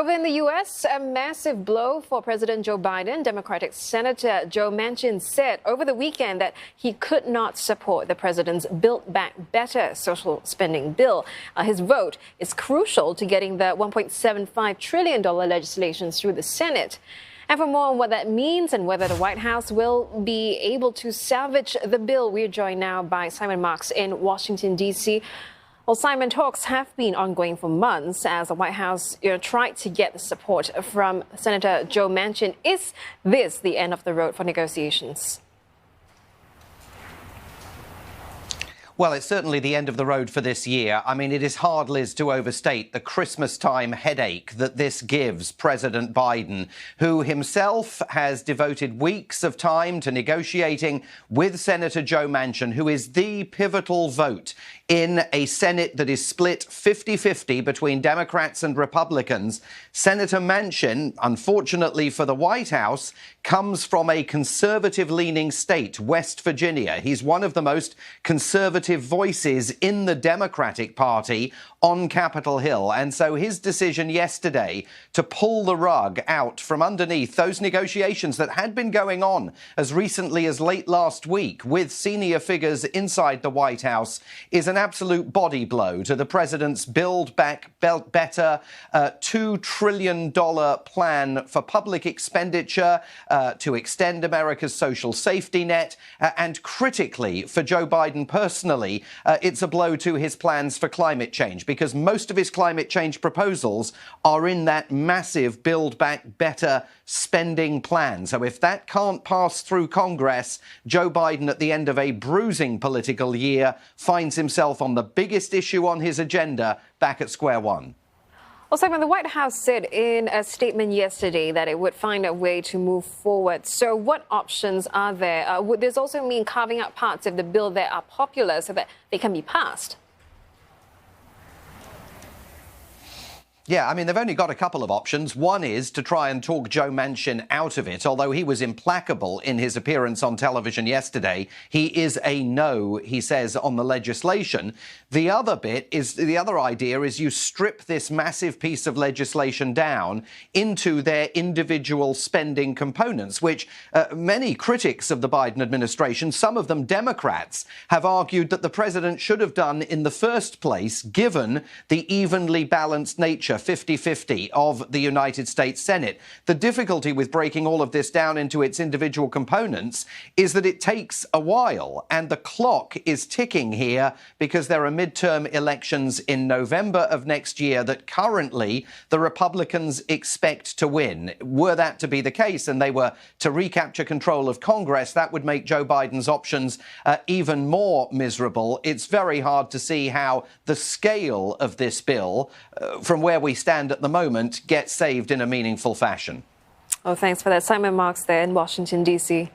Over in the U.S., a massive blow for President Joe Biden. Democratic Senator Joe Manchin said over the weekend that he could not support the president's Build Back Better social spending bill. His vote is crucial to getting the $1.75 trillion legislation through the Senate. And for more on what that means and whether the White House will be able to salvage the bill, we're joined now by Simon Marks in Washington, D.C. Well, Simon, talks have been ongoing for months as the White House tried to get the support from Senator Joe Manchin. Is this the end of the road for negotiations? Well, it's certainly the end of the road for this year. I mean, it is hard, Liz, to overstate the Christmas time headache that this gives President Biden, who himself has devoted weeks of time to negotiating with Senator Joe Manchin, who is the pivotal vote in a Senate that is split 50-50 between Democrats and Republicans. Senator Manchin, unfortunately for the White House, comes from a conservative-leaning state, West Virginia. He's one of the most conservative voices in the Democratic Party on Capitol Hill. And so his decision yesterday to pull the rug out from underneath those negotiations that had been going on as recently as late last week with senior figures inside the White House is an absolute body blow to the president's Build Back Better $2 trillion plan for public expenditure to extend America's social safety net. And critically, for Joe Biden personally, it's a blow to his plans for climate change, because most of his climate change proposals are in that massive Build Back Better spending plan. So if that can't pass through Congress, Joe Biden, at the end of a bruising political year, finds himself on the biggest issue on his agenda back at square one. Well, Simon, the White House said in a statement yesterday that it would find a way to move forward. So what options are there? Would this also mean carving out parts of the bill that are popular so that they can be passed? Yeah, I mean, they've only got a couple of options. One is to try and talk Joe Manchin out of it, although he was implacable in his appearance on television yesterday. He is a no, he says, on the legislation. The other idea is you strip this massive piece of legislation down into their individual spending components, which many critics of the Biden administration, some of them Democrats, have argued that the president should have done in the first place, given the evenly balanced nature 50-50 of the United States Senate. The difficulty with breaking all of this down into its individual components is that it takes a while, and the clock is ticking here because there are midterm elections in November of next year that currently the Republicans expect to win. Were that to be the case and they were to recapture control of Congress, that would make Joe Biden's options even more miserable. It's very hard to see how the scale of this bill, from where we stand at the moment, gets saved in a meaningful fashion. Oh, thanks for that. Simon Marks there in Washington, D.C.